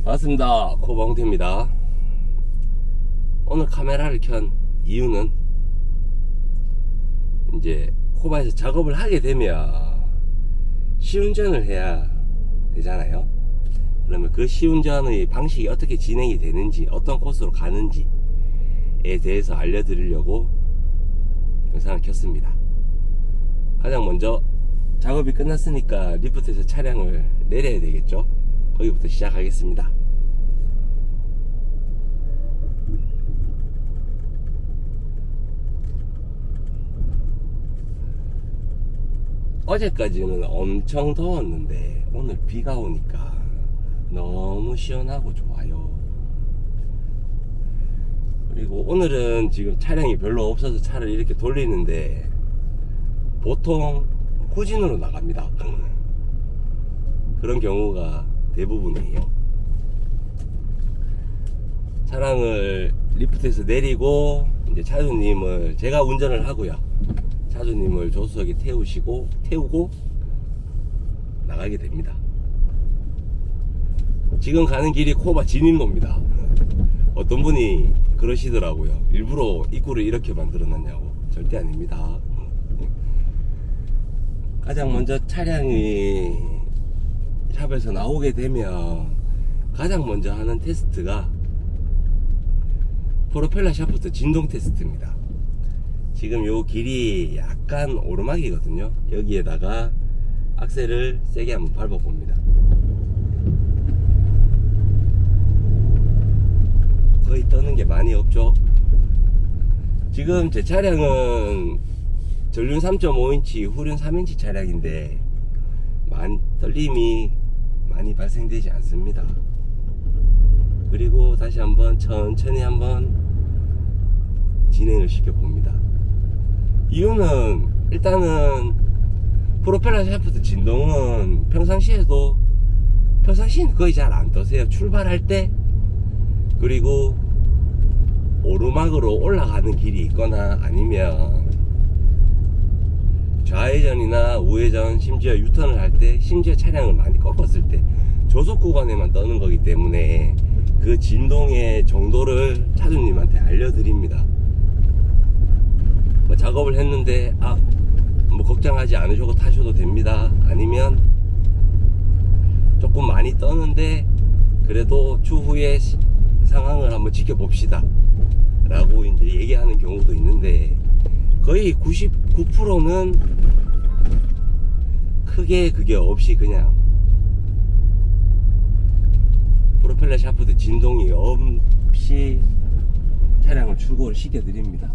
반갑습니다. 코방태입니다. 오늘 카메라를 켠 이유는 이제 코바에서 작업을 하게 되면 시운전을 해야 되잖아요. 그러면 그 시운전의 방식이 어떻게 진행이 되는지, 어떤 코스로 가는지에 대해서 알려드리려고 영상을 켰습니다. 가장 먼저 작업이 끝났으니까 리프트에서 차량을 내려야 되겠죠. 거기부터 시작하겠습니다. 어제까지는 엄청 더웠는데 오늘 비가 오니까 너무 시원하고 좋아요. 그리고 오늘은 지금 차량이 별로 없어서 차를 이렇게 돌리는데 보통 후진으로 나갑니다. 그런 경우가 대부분이에요. 차량을 리프트에서 내리고 이제 차주님을 제가 운전을 하고요. 차주님을 조수석에 태우고 나가게 됩니다. 지금 가는 길이 코바 진입로입니다. 어떤 분이 그러시더라고요. 일부러 입구를 이렇게 만들어 놨냐고. 절대 아닙니다. 가장 먼저 차량이 샵에서 나오게 되면 가장 먼저 하는 테스트가 프로펠러 샤프트 진동 테스트입니다. 지금 요 길이 약간 오르막이거든요. 여기에다가 악셀을 세게 한번 밟아 봅니다. 거의 떠는 게 많이 없죠. 지금 제 차량은 전륜 3.5인치 후륜 3인치 차량인데 떨림이 많이 발생되지 않습니다. 그리고 다시 한번 천천히 한번 진행을 시켜 봅니다. 이유는 일단은 프로펠러 샤프트 진동은 평상시에는 거의 잘 안 떠세요. 출발할 때, 그리고 오르막으로 올라가는 길이 있거나 아니면 좌회전이나 우회전, 심지어 유턴을 할 때, 심지어 차량을 많이 꺾었을 때 저속 구간에만 떠는 거기 때문에 그 진동의 정도를 차주님한테 알려드립니다. 뭐 작업을 했는데 뭐 걱정하지 않으셔도 타셔도 됩니다. 아니면 조금 많이 떠는데 그래도 추후에 상황을 한번 지켜봅시다 라고 이제 얘기하는 경우도 있는데, 거의 99%는 크게 그게 없이 그냥 프로펠러 샤프트 진동이 없이 차량을 출고를 시켜드립니다.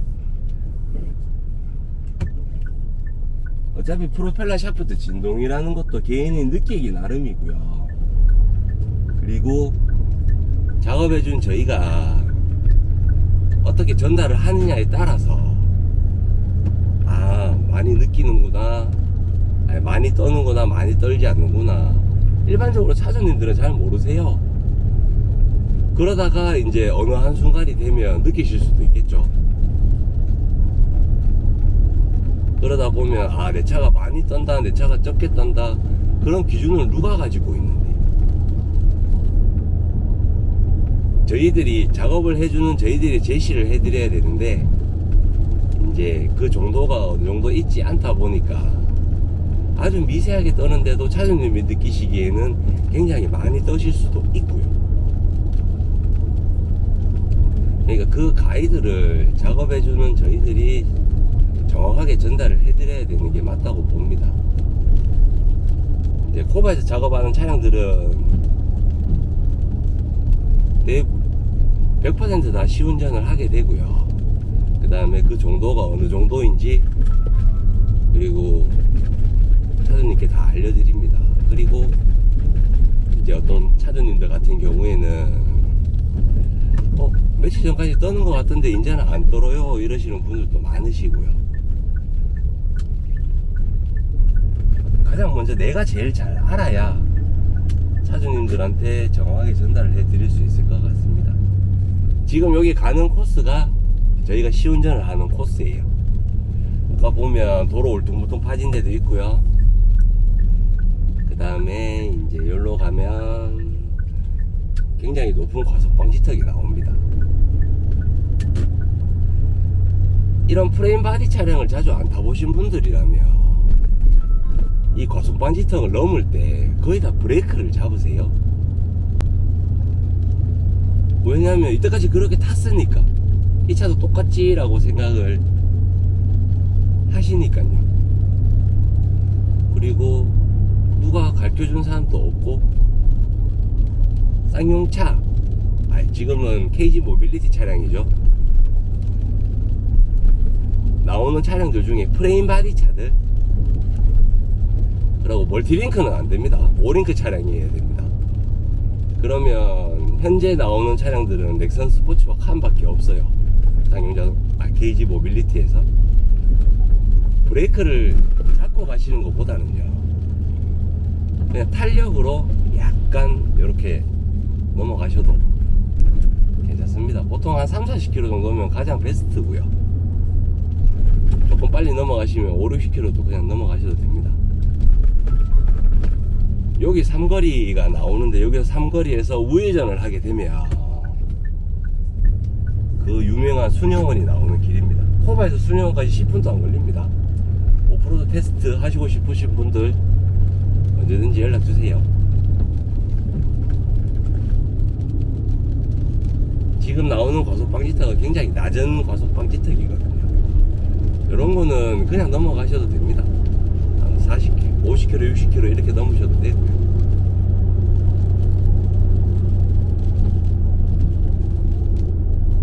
어차피 프로펠러 샤프트 진동이라는 것도 개인이 느끼기 나름이고요. 그리고 작업해준 저희가 어떻게 전달을 하느냐에 따라서 많이 느끼는구나, 많이 떠는구나, 많이 떨지 않는구나, 일반적으로 차주님들은 잘 모르세요. 그러다가 이제 어느 한순간이 되면 느끼실 수도 있겠죠. 그러다 보면 내 차가 많이 떤다, 내 차가 적게 떤다, 그런 기준을 누가 가지고 있는데, 저희들이 작업을 해주는 저희들이 제시를 해드려야 되는데 이제 그 정도가 어느 정도 있지 않다 보니까 아주 미세하게 떠는데도 차주님이 느끼시기에는 굉장히 많이 떠실 수도 있고요. 그러니까 그 가이드를 작업해주는 저희들이 정확하게 전달을 해드려야 되는 게 맞다고 봅니다. 이제 코바에서 작업하는 차량들은 100% 다 시운전을 하게 되고요. 그 다음에 그 정도가 어느 정도인지 그리고 차주님께 다 알려드립니다. 그리고 이제 어떤 차주님들 같은 경우에는 며칠 전까지 떠는 것 같은데 이제는 안 떨어요 이러시는 분들도 많으시고요. 가장 먼저 내가 제일 잘 알아야 차주님들한테 정확하게 전달을 해 드릴 수 있을 것 같습니다. 지금 여기 가는 코스가 저희가 시운전을 하는 코스예요. 아까 보면 도로 울퉁불퉁 파진 데도 있고요. 그 다음에 이제 여기로 가면 굉장히 높은 과속 방지턱이 나옵니다. 이런 프레임 바디 차량을 자주 안 타보신 분들이라면 이 과속 방지턱을 넘을 때 거의 다 브레이크를 잡으세요. 왜냐하면 이때까지 그렇게 탔으니까 이 차도 똑같지라고 생각을 하시니까요. 그리고 누가 가르쳐준 사람도 없고 쌍용차, 지금은 KG 모빌리티 차량이죠. 나오는 차량들 중에 프레임 바디 차들, 그리고 멀티링크는 안됩니다. 5링크 차량이어야 됩니다. 그러면 현재 나오는 차량들은 넥선 스포츠와 칸밖에 없어요. 쌍용자 KG 모빌리티에서 브레이크를 잡고 가시는 것보다는요, 그냥 탄력으로 약간 이렇게 넘어가셔도 괜찮습니다. 보통 한 3-40km 정도면 가장 베스트고요. 조금 빨리 넘어가시면 5-60km도 그냥 넘어가셔도 됩니다. 여기 삼거리가 나오는데, 여기서 삼거리에서 우회전을 하게 되면 그 유명한 순영원이 나오는 길입니다. 코바에서 순영원까지 10분도 안 걸립니다. 오프로드 테스트 하시고 싶으신 분들 언제든지 연락 주세요. 지금 나오는 과속 방지턱은 굉장히 낮은 과속 방지턱이거든요. 이런 거는 그냥 넘어가셔도 됩니다. 한 40km, 50km, 60km 이렇게 넘으셔도 되고요.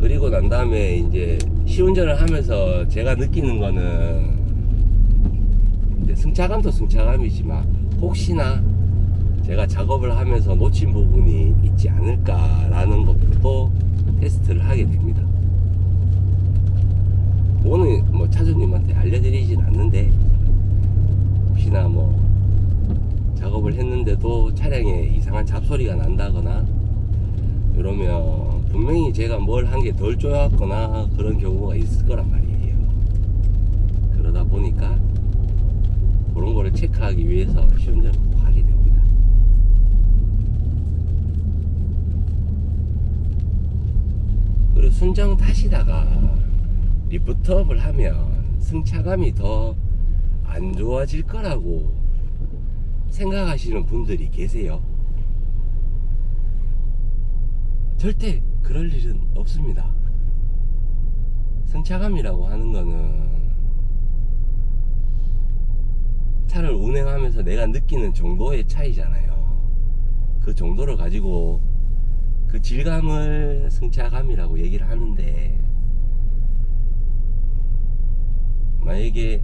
그리고 난 다음에 이제 시운전을 하면서 제가 느끼는 거는, 이제 승차감도 승차감이지만 혹시나 제가 작업을 하면서 놓친 부분이 있지 않을까라는 것도 테스트를 하게 됩니다. 오늘 뭐 차주님한테 알려드리진 않는데, 혹시나 뭐 작업을 했는데도 차량에 이상한 잡소리가 난다거나 이러면 분명히 제가 뭘 한 게 덜 쪼였거나 그런 경우가 있을 거란 말이에요. 그러다 보니까 그런 거를 체크하기 위해서 시운전을 꼭 하게 됩니다. 그리고 순정 타시다가 리프트업을 하면 승차감이 더 안 좋아질 거라고 생각하시는 분들이 계세요. 절대 그럴 일은 없습니다. 승차감이라고 하는 거는 차를 운행하면서 내가 느끼는 정도의 차이잖아요. 그 정도를 가지고 그 질감을 승차감이라고 얘기를 하는데, 만약에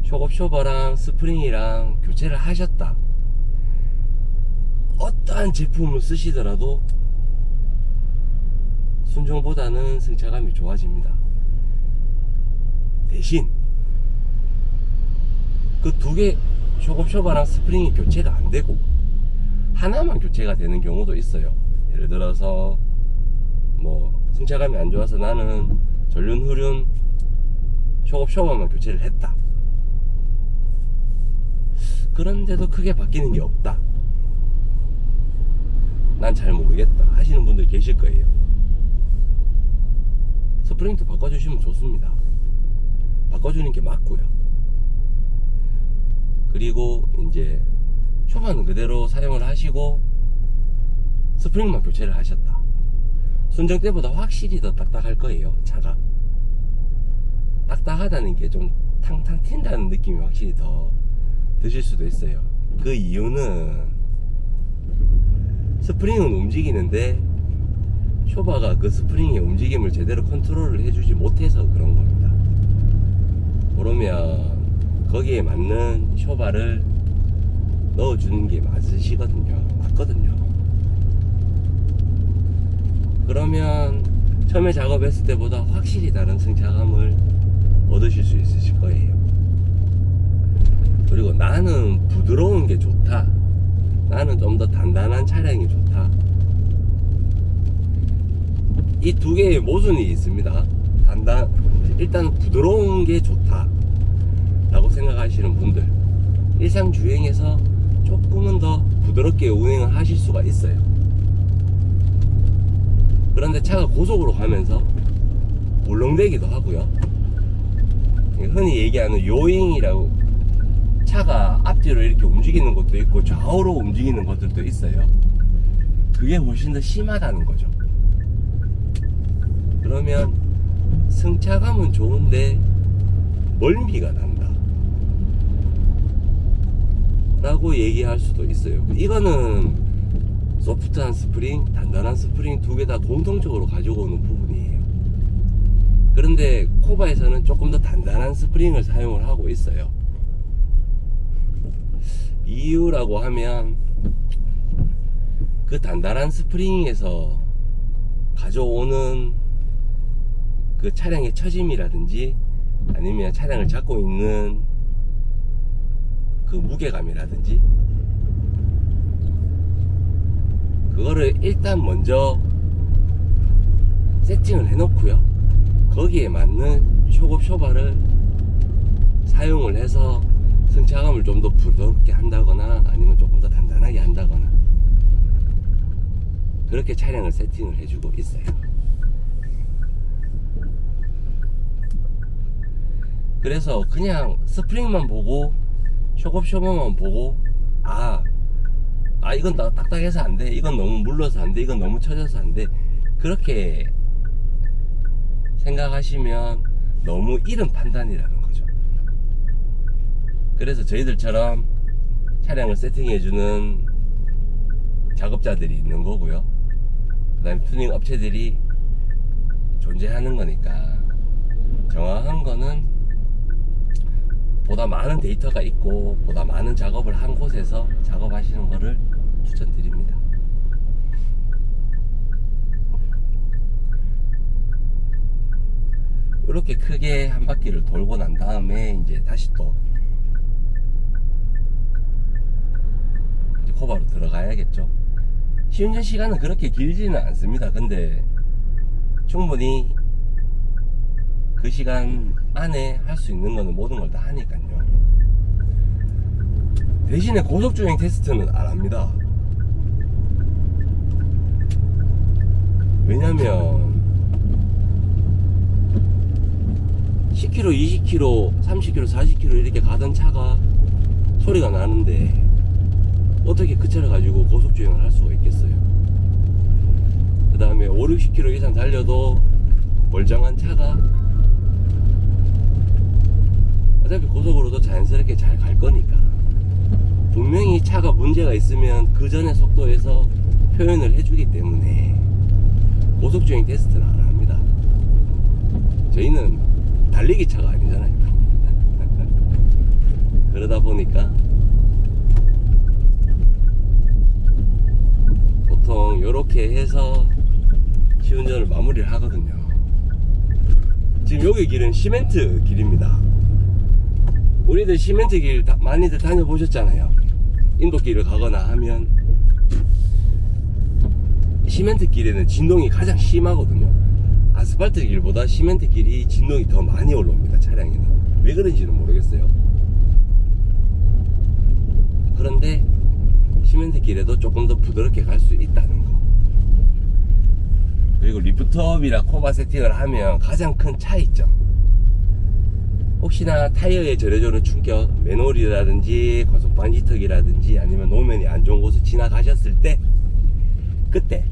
쇼겁쇼버랑 스프링이랑 교체를 하셨다, 어떠한 제품을 쓰시더라도 순정보다는 승차감이 좋아집니다. 대신 그 두 개 쇼겁쇼버랑 스프링이 교체가 안 되고 하나만 교체가 되는 경우도 있어요. 예를 들어서 뭐 승차감이 안 좋아서 나는 전륜 후륜 쇼겁쇼버만 교체를 했다, 그런데도 크게 바뀌는 게 없다, 난 잘 모르겠다 하시는 분들 계실 거예요. 스프링도 바꿔주시면 좋습니다. 바꿔주는 게 맞고요. 그리고 이제 쇼바는 그대로 사용을 하시고 스프링만 교체를 하셨다, 순정 때보다 확실히 더 딱딱할 거예요. 차가 딱딱하다는 게 좀 탕탕 튄다는 느낌이 확실히 더 드실 수도 있어요. 그 이유는 스프링은 움직이는데 쇼바가 그 스프링의 움직임을 제대로 컨트롤을 해주지 못해서 그런 겁니다. 그러면 거기에 맞는 쇼바를 넣어주는 게 맞거든요. 그러면 처음에 작업했을 때보다 확실히 다른 승차감을 얻으실 수 있으실 거예요. 그리고 나는 부드러운 게 좋다, 나는 좀 더 단단한 차량이 좋다, 이 두 개의 모순이 있습니다. 일단 부드러운 게 좋다 라고 생각하시는 분들, 일상 주행에서 조금은 더 부드럽게 운행을 하실 수가 있어요. 그런데 차가 고속으로 가면서 울렁대기도 하고요. 흔히 얘기하는 요잉이라고, 차가 앞뒤로 이렇게 움직이는 것도 있고 좌우로 움직이는 것들도 있어요. 그게 훨씬 더 심하다는 거죠. 그러면 승차감은 좋은데 멀미가 난다 라고 얘기할 수도 있어요. 이거는 소프트한 스프링, 단단한 스프링 두 개 다 공통적으로 가지고 오는 부분이에요. 그런데 코바에서는 조금 더 단단한 스프링을 사용을 하고 있어요. 이유라고 하면 그 단단한 스프링에서 가져오는 그 차량의 처짐이라든지 아니면 차량을 잡고 있는 그 무게감이라든지 그거를 일단 먼저 세팅을 해 놓고요, 거기에 맞는 쇼급 쇼바를 사용을 해서 승차감을 좀 더 부드럽게 한다거나 아니면 조금 더 단단하게 한다거나 그렇게 차량을 세팅을 해주고 있어요. 그래서 그냥 스프링만 보고 쇼급 쇼바만 보고 이건 딱딱해서 안 돼, 이건 너무 물러서 안 돼, 이건 너무 처져서 안 돼, 그렇게 생각하시면 너무 이른 판단이라는 거죠. 그래서 저희들처럼 차량을 세팅해주는 작업자들이 있는 거고요, 그 다음에 튜닝 업체들이 존재하는 거니까 정확한 거는 보다 많은 데이터가 있고 보다 많은 작업을 한 곳에서 작업하시는 거를 추천드립니다. 이렇게 크게 한 바퀴를 돌고 난 다음에 이제 다시 또 이제 코바로 들어가야겠죠. 시운전 시간은 그렇게 길지는 않습니다. 근데 충분히 그 시간 안에 할 수 있는 거는 모든 걸 다 하니까요. 대신에 고속주행 테스트는 안 합니다. 왜냐면 10km, 20km, 30km, 40km 이렇게 가던 차가 소리가 나는데 어떻게 그 차를 가지고 고속주행을 할 수가 있겠어요. 그 다음에 5, 60km 이상 달려도 멀쩡한 차가 어차피 고속으로도 자연스럽게 잘 갈 거니까, 분명히 차가 문제가 있으면 그 전의 속도에서 표현을 해주기 때문에 고속주행 테스트는 안 합니다. 저희는 달리기 차가 아니잖아요. 그러다 보니까 보통 이렇게 해서 시운전을 마무리를 하거든요. 지금 여기 길은 시멘트 길입니다. 우리들 시멘트 길 많이들 다녀보셨잖아요. 인도길을 가거나 하면 시멘트 길에는 진동이 가장 심하거든요. 아스팔트 길보다 시멘트 길이 진동이 더 많이 올라옵니다, 차량에는. 왜 그런지는 모르겠어요. 그런데 시멘트 길에도 조금 더 부드럽게 갈 수 있다는 거. 그리고 리프트업이나 코바 세팅을 하면 가장 큰 차이점, 혹시나 타이어에 절여주는 충격, 맨홀이라든지 고속반 히터기라든지 아니면 노면이 안 좋은 곳을 지나가셨을 때, 그때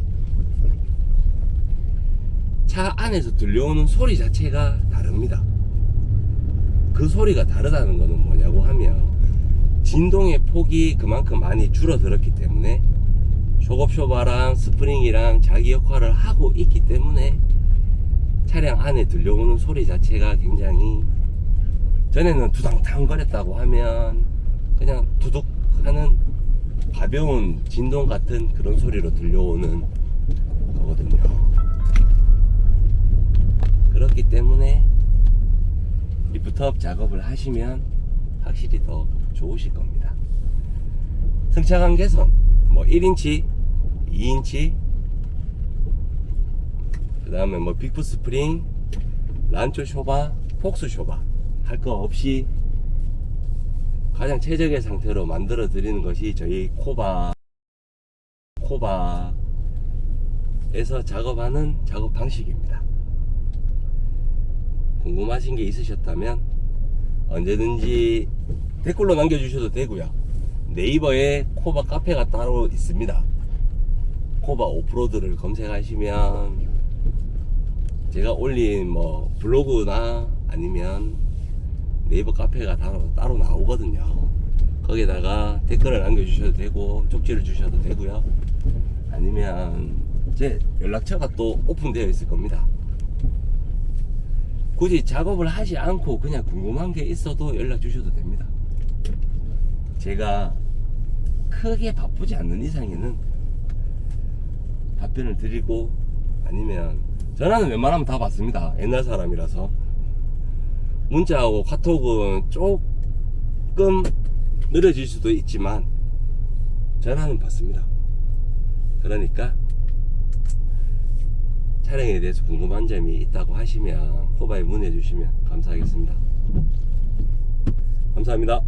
차 안에서 들려오는 소리 자체가 다릅니다. 그 소리가 다르다는 것은 뭐냐고 하면 진동의 폭이 그만큼 많이 줄어들었기 때문에 쇼급쇼바랑 스프링이랑 자기 역할을 하고 있기 때문에 차량 안에 들려오는 소리 자체가 굉장히, 전에는 두당탕 거렸다고 하면 그냥 두둑 하는 가벼운 진동 같은 그런 소리로 들려오는 거거든요. 그렇기 때문에 리프트업 작업을 하시면 확실히 더 좋으실 겁니다. 승차감 개선, 뭐 1인치, 2인치, 그 다음에 뭐 빅풋 스프링, 란초 쇼바, 폭스 쇼바 할 거 없이 가장 최적의 상태로 만들어 드리는 것이 저희 코바 에서 작업하는 작업 방식입니다. 궁금하신 게 있으셨다면 언제든지 댓글로 남겨주셔도 되고요. 네이버에 코바 카페가 따로 있습니다. 코바 오프로드를 검색하시면 제가 올린 뭐 블로그나 아니면 네이버 카페가 따로 나오거든요. 거기다가 댓글을 남겨주셔도 되고 쪽지를 주셔도 되고요. 아니면 제 연락처가 또 오픈되어 있을 겁니다. 굳이 작업을 하지 않고 그냥 궁금한 게 있어도 연락 주셔도 됩니다. 제가 크게 바쁘지 않는 이상에는 답변을 드리고, 아니면 전화는 웬만하면 다 받습니다. 옛날 사람이라서. 문자하고 카톡은 조금 느려질 수도 있지만 전화는 받습니다. 그러니까 차량에 대해서 궁금한 점이 있다고 하시면 코바에 문의해 주시면 감사하겠습니다. 감사합니다.